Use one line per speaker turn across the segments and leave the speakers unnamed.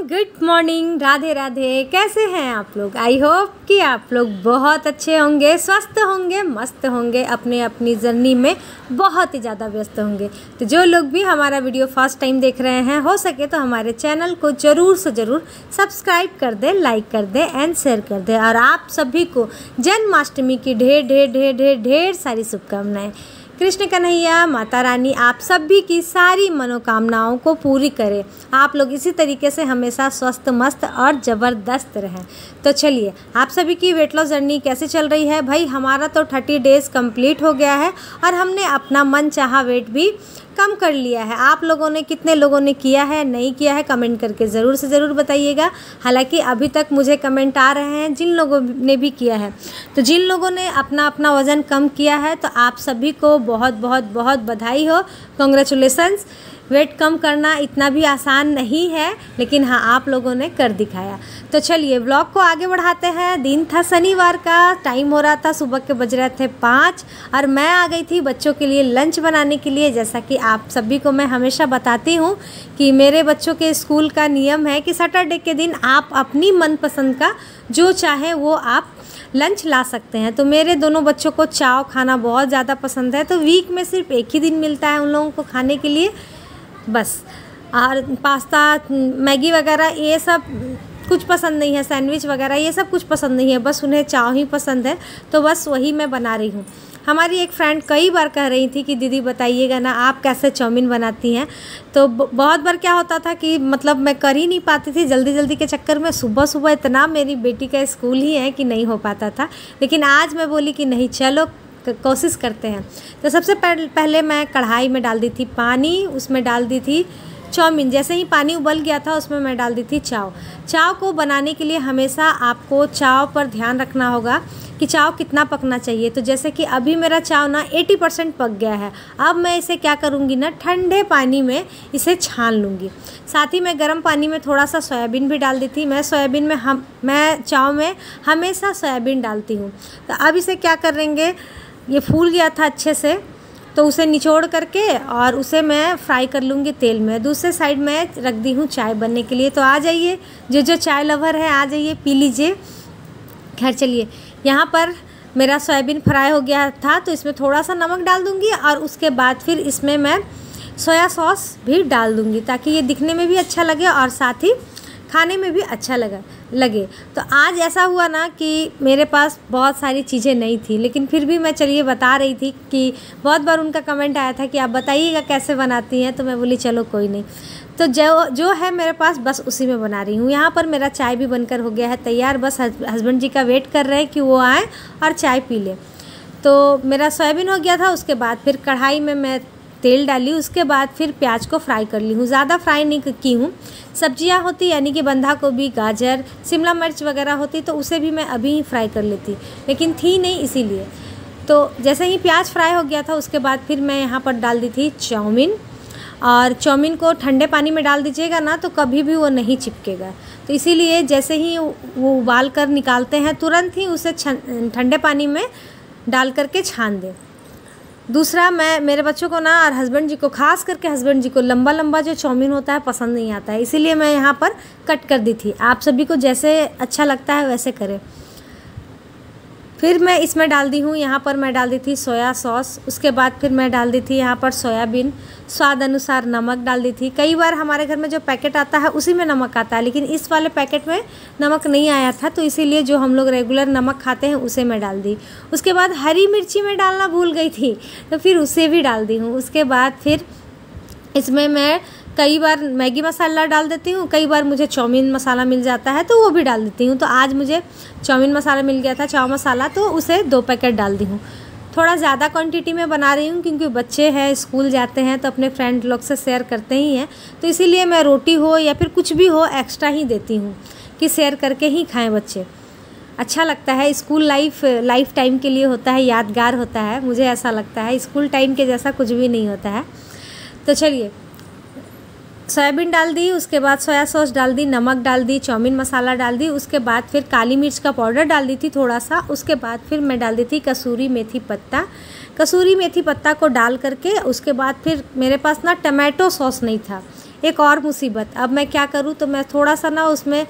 Good morning, Radhe Radhe. कैसे हैं आप लोग? आई होप कि आप लोग बहुत अच्छे होंगे, स्वस्थ होंगे, मस्त होंगे, अपने अपनी जर्नी में बहुत ही ज़्यादा व्यस्त होंगे। तो जो लोग भी हमारा वीडियो फर्स्ट टाइम देख रहे हैं, हो सके तो हमारे चैनल को ज़रूर से ज़रूर सब्सक्राइब कर दें, लाइक कर दें एंड शेयर कर दें। और आप सभी को जन्माष्टमी की ढेर ढेर ढेर ढेर ढेर सारी शुभकामनाएँ। कृष्ण कन्हैया माता रानी आप सभी की सारी मनोकामनाओं को पूरी करें। आप लोग इसी तरीके से हमेशा स्वस्थ, मस्त और ज़बरदस्त रहें। तो चलिए, आप सभी की वेट लॉस जर्नी कैसे चल रही है? भाई हमारा तो 30 डेज़ कंप्लीट हो गया है और हमने अपना मन चाहा वेट भी कम कर लिया है। आप लोगों ने, कितने लोगों ने किया है, नहीं किया है, कमेंट करके ज़रूर से ज़रूर बताइएगा। हालांकि अभी तक मुझे कमेंट आ रहे हैं जिन लोगों ने भी किया है। तो जिन लोगों ने अपना अपना वज़न कम किया है तो आप सभी को बहुत बहुत बहुत बधाई हो, कॉन्ग्रेचुलेसन्स। वेट कम करना इतना भी आसान नहीं है, लेकिन हाँ, आप लोगों ने कर दिखाया। तो चलिए व्लॉग को आगे बढ़ाते हैं। दिन था शनिवार का, टाइम हो रहा था, सुबह के बज रहे थे 5 और मैं आ गई थी बच्चों के लिए लंच बनाने के लिए। जैसा कि आप सभी को मैं हमेशा बताती हूँ कि मेरे बच्चों के स्कूल का नियम है कि सैटरडे के दिन आप अपनी मनपसंद का जो चाहे वो आप लंच ला सकते हैं। तो मेरे दोनों बच्चों को चाव खाना बहुत ज़्यादा पसंद है, तो वीक में सिर्फ एक ही दिन मिलता है उन लोगों को खाने के लिए बस। और पास्ता, मैगी वगैरह ये सब कुछ पसंद नहीं है, सैंडविच वगैरह ये सब कुछ पसंद नहीं है, बस उन्हें चाव ही पसंद है। तो बस वही मैं बना रही हूँ। हमारी एक फ्रेंड कई बार कह रही थी कि दीदी बताइएगा ना आप कैसे चाउमीन बनाती हैं। तो बहुत बार क्या होता था कि मतलब मैं कर ही नहीं पाती थी, जल्दी जल्दी के चक्कर में। सुबह सुबह इतना मेरी बेटी का स्कूल ही है कि नहीं हो पाता था। लेकिन आज मैं बोली कि नहीं, चलो कोशिश करते हैं। तो सबसे पहले मैं कढ़ाई में डाल दी थी पानी, उसमें डाल दी थी चाउमीन। जैसे ही पानी उबल गया था उसमें मैं डाल दी थी चाव। चाव को बनाने के लिए हमेशा आपको चाव पर ध्यान रखना होगा कि चाव कितना पकना चाहिए। तो जैसे कि अभी मेरा चाव ना 80% पक गया है। अब मैं इसे क्या करूँगी ना, ठंडे पानी में इसे छान लूँगी। साथ ही मैं गर्म पानी में थोड़ा सा सोयाबीन भी डाल दी थी। मैं सोयाबीन में मैं चाव में हमेशा सोयाबीन डालती हूँ। तो अब इसे क्या करेंगे, ये फूल गया था अच्छे से, तो उसे निचोड़ करके और उसे मैं फ्राई कर लूँगी तेल में। दूसरे साइड में रख दी हूँ चाय बनने के लिए। तो आ जाइए, जो जो चाय लवर है आ जाइए, पी लीजिए। खैर चलिए, यहाँ पर मेरा सोयाबीन फ्राई हो गया था तो इसमें थोड़ा सा नमक डाल दूँगी और उसके बाद फिर इसमें मैं सोया सॉस भी डाल दूँगी ताकि ये दिखने में भी अच्छा लगे और साथ ही खाने में भी अच्छा लगे। तो आज ऐसा हुआ ना कि मेरे पास बहुत सारी चीज़ें नहीं थी, लेकिन फिर भी मैं चलिए बता रही थी कि बहुत बार उनका कमेंट आया था कि आप बताइएगा कैसे बनाती हैं। तो मैं बोली चलो कोई नहीं, तो जो है मेरे पास बस उसी में बना रही हूँ। यहाँ पर मेरा चाय भी बनकर हो गया है तैयार। बस हस्बैंड जी का वेट कर रहे हैं कि वो आएँ और चाय पी लें। तो मेरा सोयाबीन हो गया था। उसके बाद फिर कढ़ाई में मैं तेल डाली, उसके बाद फिर प्याज को फ्राई कर ली हूँ। ज़्यादा फ्राई नहीं की हूँ। सब्जियाँ होती यानी कि बंधा गोभी, गाजर, शिमला मिर्च वगैरह होती तो उसे भी मैं अभी ही फ्राई कर लेती, लेकिन थी नहीं इसीलिए। तो जैसे ही प्याज फ्राई हो गया था उसके बाद फिर मैं यहाँ पर डाल दी थी चाउमीन। और चाउमीन को ठंडे पानी में डाल दीजिएगा ना तो कभी भी वो नहीं चिपकेगा। तो इसीलिए जैसे ही वो उबाल कर निकालते हैं तुरंत ही उसे ठंडे पानी में डाल करके छान दें। दूसरा, मैं मेरे बच्चों को ना और हस्बैंड जी को, खास करके हस्बैंड जी को लंबा लंबा जो चाउमीन होता है पसंद नहीं आता है, इसीलिए मैं यहाँ पर कट कर दी थी। आप सभी को जैसे अच्छा लगता है वैसे करें। फिर मैं इसमें डाल दी हूँ, यहाँ पर मैं डाल दी थी सोया सॉस। उसके बाद फिर मैं डाल दी थी यहाँ पर सोयाबीन। स्वाद अनुसार नमक डाल दी थी। कई बार हमारे घर में जो पैकेट आता है उसी में नमक आता है, लेकिन इस वाले पैकेट में नमक नहीं आया था, तो इसीलिए जो हम लोग रेगुलर नमक खाते हैं उसे मैं डाल दी। उसके बाद हरी मिर्ची में डालना भूल गई थी, तो फिर उसे भी डाल दी हूँ। उसके बाद फिर इसमें मैं कई बार मैगी मसाला डाल देती हूँ, कई बार मुझे चाउमीन मसाला मिल जाता है तो वो भी डाल देती हूँ। तो आज मुझे चाउमीन मसाला मिल गया था, चाव मसाला, तो उसे 2 पैकेट डाल दी हूँ। थोड़ा ज़्यादा क्वांटिटी में बना रही हूँ क्योंकि बच्चे हैं, स्कूल जाते हैं तो अपने फ्रेंड लोग से शेयर करते ही हैं। तो इसीलिए मैं रोटी हो या फिर कुछ भी हो एक्स्ट्रा ही देती हूँ कि शेयर करके ही खाएँ बच्चे। अच्छा लगता है। स्कूल लाइफ टाइम के लिए होता है, यादगार होता है, मुझे ऐसा लगता है। स्कूल टाइम के जैसा कुछ भी नहीं होता है। तो चलिए, सोयाबीन डाल दी, उसके बाद सोया सॉस डाल दी, नमक डाल दी, चाउमीन मसाला डाल दी। उसके बाद फिर काली मिर्च का पाउडर डाल दी थी थोड़ा सा। उसके बाद फिर मैं डाल दी थी कसूरी मेथी पत्ता। कसूरी मेथी पत्ता को डाल करके उसके बाद फिर मेरे पास ना टमाटो सॉस नहीं था, एक और मुसीबत, अब मैं क्या करूँ, तो मैं थोड़ा सा ना उसमें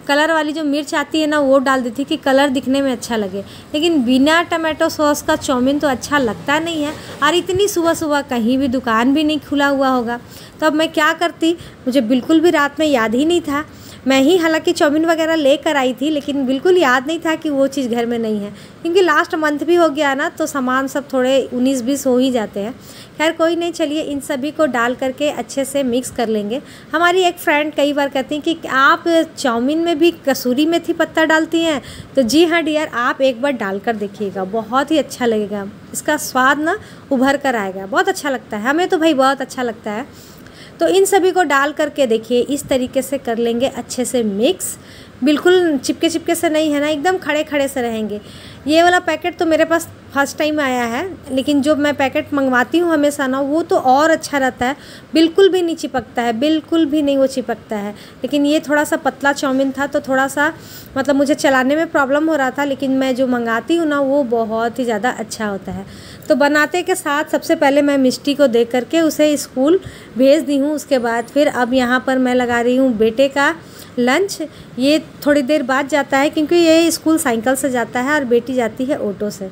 कलर वाली जो मिर्च आती है ना वो डाल दी थी कि कलर दिखने में अच्छा लगे, लेकिन बिना टमाटो सॉस का चाउमीन तो अच्छा लगता नहीं है। और इतनी सुबह सुबह कहीं भी दुकान भी नहीं खुला हुआ होगा, तो अब मैं क्या करती, मुझे बिल्कुल भी रात में याद ही नहीं था। मैं ही हालांकि चाउमीन वगैरह लेकर आई थी, लेकिन बिल्कुल याद नहीं था कि वो चीज़ घर में नहीं है, क्योंकि लास्ट मंथ भी हो गया ना, तो सामान सब थोड़े 19-20 हो ही जाते हैं। खैर कोई नहीं, चलिए इन सभी को डाल करके अच्छे से मिक्स कर लेंगे। हमारी एक फ्रेंड कई बार कहती हैं कि आप चाउमीन में भी कसूरी मेथी पत्ता डालती हैं, तो जी हाँ डियर, आप एक बार डाल कर देखिएगा, बहुत ही अच्छा लगेगा। इसका स्वाद ना उभर कर आएगा, बहुत अच्छा लगता है, हमें तो भाई बहुत अच्छा लगता है। तो इन सभी को डाल करके देखिए इस तरीके से कर लेंगे अच्छे से मिक्स, बिल्कुल चिपके चिपके से नहीं है ना, एकदम खड़े खड़े से रहेंगे। ये वाला पैकेट तो मेरे पास फर्स्ट टाइम आया है, लेकिन जो मैं पैकेट मंगवाती हूँ हमेशा ना, वो तो और अच्छा रहता है, बिल्कुल भी नहीं चिपकता है, बिल्कुल भी नहीं वो चिपकता है। लेकिन ये थोड़ा सा पतला चाउमीन था, तो थोड़ा सा मतलब मुझे चलाने में प्रॉब्लम हो रहा था, लेकिन मैं जो मंगाती हूँ ना वो बहुत ही ज़्यादा अच्छा होता है। तो बनाते के साथ सबसे पहले मैं मिष्टी को दे करके उसे स्कूल भेज दी हूँ। उसके बाद फिर अब यहाँ पर मैं लगा रही हूँ बेटे का लंच। ये थोड़ी देर बाद जाता है, क्योंकि ये स्कूल साइकिल से जाता है और बेटी जाती है ऑटो से,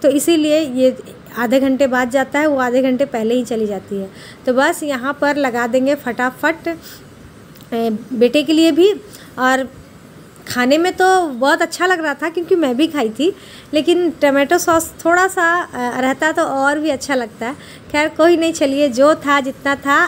तो इसीलिए ये आधे घंटे बाद जाता है, वो आधे घंटे पहले ही चली जाती है। तो बस यहाँ पर लगा देंगे फटाफट बेटे के लिए भी। और खाने में तो बहुत अच्छा लग रहा था, क्योंकि मैं भी खाई थी, लेकिन टमाटो सॉस थोड़ा सा रहता तो और भी अच्छा लगता है। खैर कोई नहीं, चलिए जो था जितना था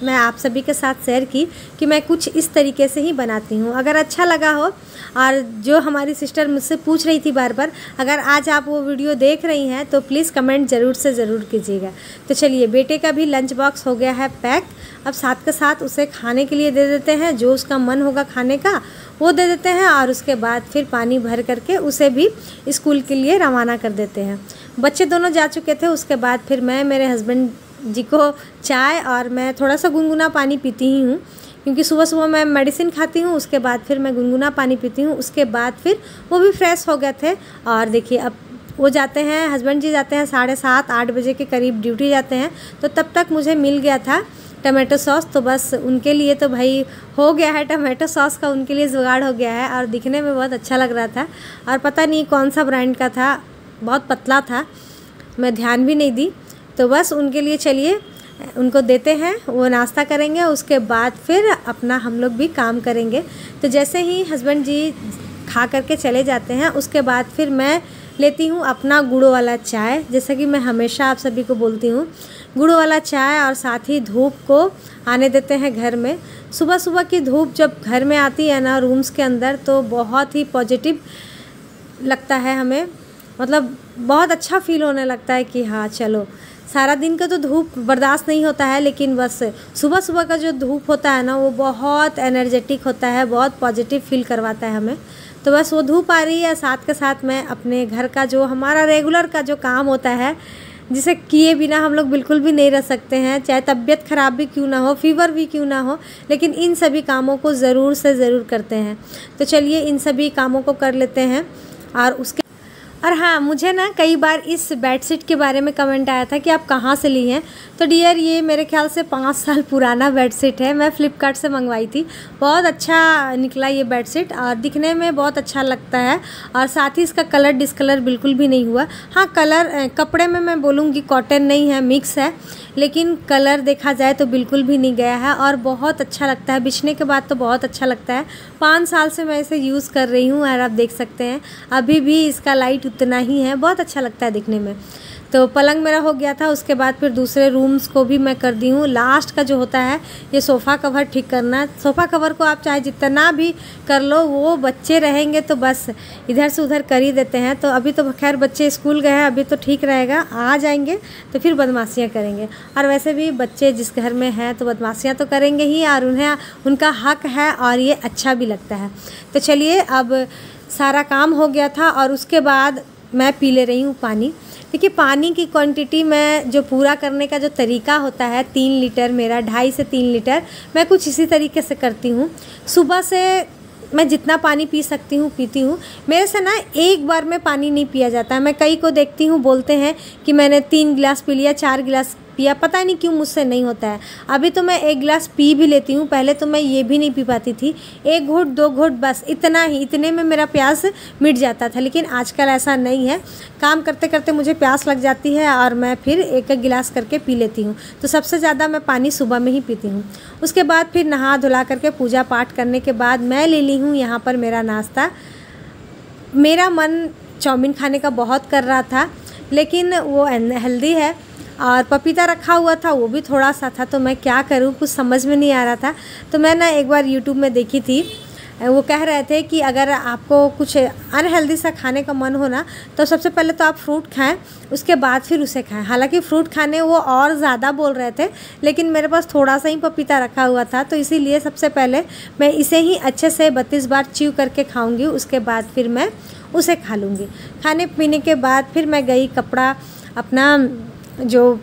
मैं आप सभी के साथ शेयर की कि मैं कुछ इस तरीके से ही बनाती हूँ। अगर अच्छा लगा हो, और जो हमारी सिस्टर मुझसे पूछ रही थी बार बार, अगर आज आप वो वीडियो देख रही हैं तो प्लीज़ कमेंट ज़रूर से ज़रूर कीजिएगा। तो चलिए बेटे का भी लंच बॉक्स हो गया है पैक, अब साथ के साथ उसे खाने के लिए दे देते हैं, जो उसका मन होगा खाने का वो दे देते हैं, और उसके बाद फिर पानी भर करके उसे भी स्कूल के लिए रवाना कर देते हैं। बच्चे दोनों जा चुके थे, उसके बाद फिर मैं मेरे हस्बैंड जी को चाय और मैं थोड़ा सा गुनगुना पानी पीती ही हूँ, क्योंकि सुबह सुबह मैं मेडिसिन खाती हूँ, उसके बाद फिर मैं गुनगुना पानी पीती हूँ। उसके बाद फिर वो भी फ्रेश हो गए थे, और देखिए अब वो जाते हैं, हस्बैंड जी जाते हैं 7:30-8 बजे के करीब ड्यूटी जाते हैं, तो तब तक मुझे मिल गया था टमाटो सॉस। तो बस उनके लिए तो भाई हो गया है, टमाटो सॉस का उनके लिए जुगाड़ हो गया है, और दिखने में बहुत अच्छा लग रहा था। और पता नहीं कौन सा ब्रांड का था, बहुत पतला था, मैं ध्यान भी नहीं दी। तो बस उनके लिए चलिए उनको देते हैं, वो नाश्ता करेंगे, उसके बाद फिर अपना हम लोग भी काम करेंगे। तो जैसे ही हस्बैंड जी खा करके चले जाते हैं, उसके बाद फिर मैं लेती हूँ अपना गुड़ वाला चाय, जैसा कि मैं हमेशा आप सभी को बोलती हूँ, गुड़ वाला चाय, और साथ ही धूप को आने देते हैं घर में। सुबह सुबह की धूप जब घर में आती है ना, रूम्स के अंदर, तो बहुत ही पॉजिटिव लगता है हमें, मतलब बहुत अच्छा फील होने लगता है कि हाँ चलो, सारा दिन का तो धूप बर्दाश्त नहीं होता है, लेकिन बस सुबह सुबह का जो धूप होता है ना, वो बहुत एनर्जेटिक होता है, बहुत पॉजिटिव फील करवाता है हमें। तो बस वो धूप आ रही है, साथ के साथ मैं अपने घर का जो हमारा रेगुलर का जो काम होता है, जिसे किए बिना हम लोग बिल्कुल भी नहीं रह सकते हैं, चाहे तबीयत ख़राब भी क्यों ना हो, फीवर भी क्यों ना हो, लेकिन इन सभी कामों को ज़रूर से ज़रूर करते हैं। तो चलिए इन सभी कामों को कर लेते हैं। और हाँ, मुझे ना कई बार इस बेडशीट के बारे में कमेंट आया था कि आप कहाँ से ली हैं। तो डियर, ये मेरे ख्याल से 5 साल पुराना बेडशीट है, मैं फ़्लिपकार्ट से मंगवाई थी। बहुत अच्छा निकला ये बेडशीट, और दिखने में बहुत अच्छा लगता है, और साथ ही इसका कलर डिस्कलर बिल्कुल भी नहीं हुआ। हाँ, कलर कपड़े में मैं बोलूँगी कॉटन नहीं है, मिक्स है, लेकिन कलर देखा जाए तो बिल्कुल भी नहीं गया है, और बहुत अच्छा लगता है, बिछने के बाद तो बहुत अच्छा लगता है। 5 साल से मैं इसे यूज़ कर रही हूँ, और आप देख सकते हैं अभी भी इसका लाइट उतना ही है, बहुत अच्छा लगता है दिखने में। तो पलंग मेरा हो गया था, उसके बाद फिर दूसरे रूम्स को भी मैं कर दी हूँ। लास्ट का जो होता है ये सोफ़ा कवर ठीक करना। सोफ़ा कवर को आप चाहे जितना भी कर लो, वो बच्चे रहेंगे तो बस इधर से उधर कर ही देते हैं। तो अभी तो खैर बच्चे स्कूल गए हैं, अभी तो ठीक रहेगा, आ जाएंगे तो फिर बदमाशियाँ करेंगे। और वैसे भी बच्चे जिस घर में हैं तो बदमाशियाँ तो करेंगे ही, और उन्हें उनका हक है, और ये अच्छा भी लगता है। तो चलिए, अब सारा काम हो गया था, और उसके बाद मैं पी ले रही हूँ पानी। देखिए, पानी की क्वांटिटी में जो पूरा करने का जो तरीका होता है, 3 लीटर मेरा, 2.5 से 3 लीटर, मैं कुछ इसी तरीके से करती हूँ। सुबह से मैं जितना पानी पी सकती हूँ पीती हूँ। मेरे से ना एक बार में पानी नहीं पिया जाता है। मैं कई को देखती हूँ बोलते हैं कि मैंने 3 गिलास पी लिया, 4 गिलास पिया, पता नहीं क्यों मुझसे नहीं होता है। अभी तो मैं 1 गिलास पी भी लेती हूँ, पहले तो मैं ये भी नहीं पी पाती थी। 1 घूँट 2 घूँट बस इतना ही, इतने में मेरा प्यास मिट जाता था। लेकिन आजकल ऐसा नहीं है, काम करते करते मुझे प्यास लग जाती है और मैं फिर 1-1 गिलास करके पी लेती हूँ। तो सबसे ज़्यादा मैं पानी सुबह में ही पीती हूँ। उसके बाद फिर नहा धुला करके पूजा पाठ करने के बाद मैं ले ली हूँ यहाँ पर मेरा नाश्ता। मेरा मन चाउमीन खाने का बहुत कर रहा था, लेकिन वो हेल्दी है और पपीता रखा हुआ था, वो भी थोड़ा सा था, तो मैं क्या करूँ, कुछ समझ में नहीं आ रहा था। तो मैं ना एक बार यूट्यूब में देखी थी, वो कह रहे थे कि अगर आपको कुछ अनहेल्दी सा खाने का मन हो ना, तो सबसे पहले तो आप फ्रूट खाएं, उसके बाद फिर उसे खाएं। हालांकि फ्रूट खाने वो और ज़्यादा बोल रहे थे, लेकिन मेरे पास थोड़ा सा ही पपीता रखा हुआ था, तो इसीलिए सबसे पहले मैं इसे ही अच्छे से 32 बार च्यू करके खाऊंगी, उसके बाद फिर मैं उसे खा लूँगी। खाने पीने के बाद फिर मैं गई, कपड़ा अपना जो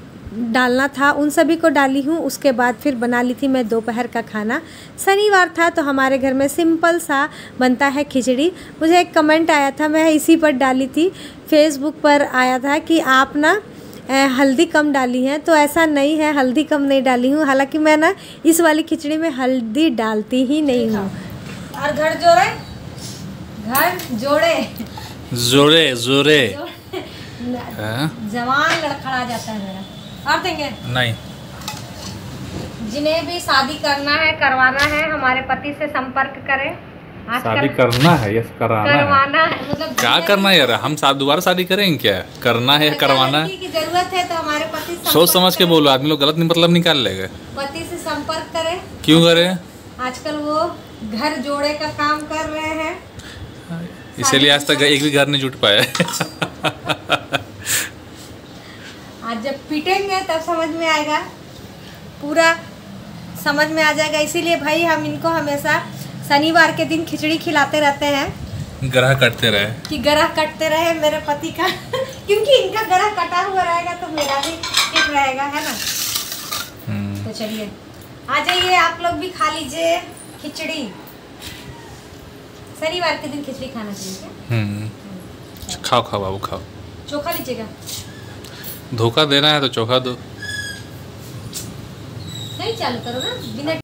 डालना था उन सभी को डाली हूँ। उसके बाद फिर बना ली थी मैं दोपहर का खाना। शनिवार था तो हमारे घर में सिंपल सा बनता है खिचड़ी। मुझे एक कमेंट आया था, मैं इसी पर डाली थी, फेसबुक पर आया था कि आप ना हल्दी कम डाली है, तो ऐसा नहीं है, हल्दी कम नहीं डाली हूँ। हालांकि मैं ना इस वाली खिचड़ी में हल्दी डालती ही नहीं हूँ। और घर जोड़े
जोड़े जोड़े
जवान लड़खड़ा जाता है मेरा। और देंगे
नहीं,
जिन्हें भी शादी करना है, करवाना है, हमारे पति से संपर्क करें।
शादी करना है या करवाना है?
मतलब
क्या करना है यार, हम दोबारा शादी करेंगे क्या? करना है या करवाना है?
की जरूरत है तो हमारे पति से
सोच समझ के बोलो, आदमी लोग गलत मतलब निकाल लेंगे।
पति से संपर्क करें।
क्यों करें? आजकल
वो घर जोड़े का काम कर रहे हैं,
इसीलिए आज तक एक भी घर नहीं जुट पाया।
आज जब पीटेंगे तब समझ में आएगा, पूरा समझ में आ जाएगा। इसीलिए भाई हम इनको हमेशा शनिवार के दिन खिचड़ी खिलाते रहते हैं,
गरह कटते रहे
कि गरह कटते रहे मेरे पति का। क्योंकि इनका गरह कटा हुआ रहेगा तो मेरा भी ठीक रहेगा, है ना। तो चलिए आ जाइए, आप लोग भी खा लीजिए खिचड़ी। शनिवार के दिन खिचड़ी खाना चाहिए।
खाओ खाओ बाबू खाओ।
चोखा लीजिएगा?
धोखा देना है तो चोखा दो।
नहीं चालू करो ना, बिना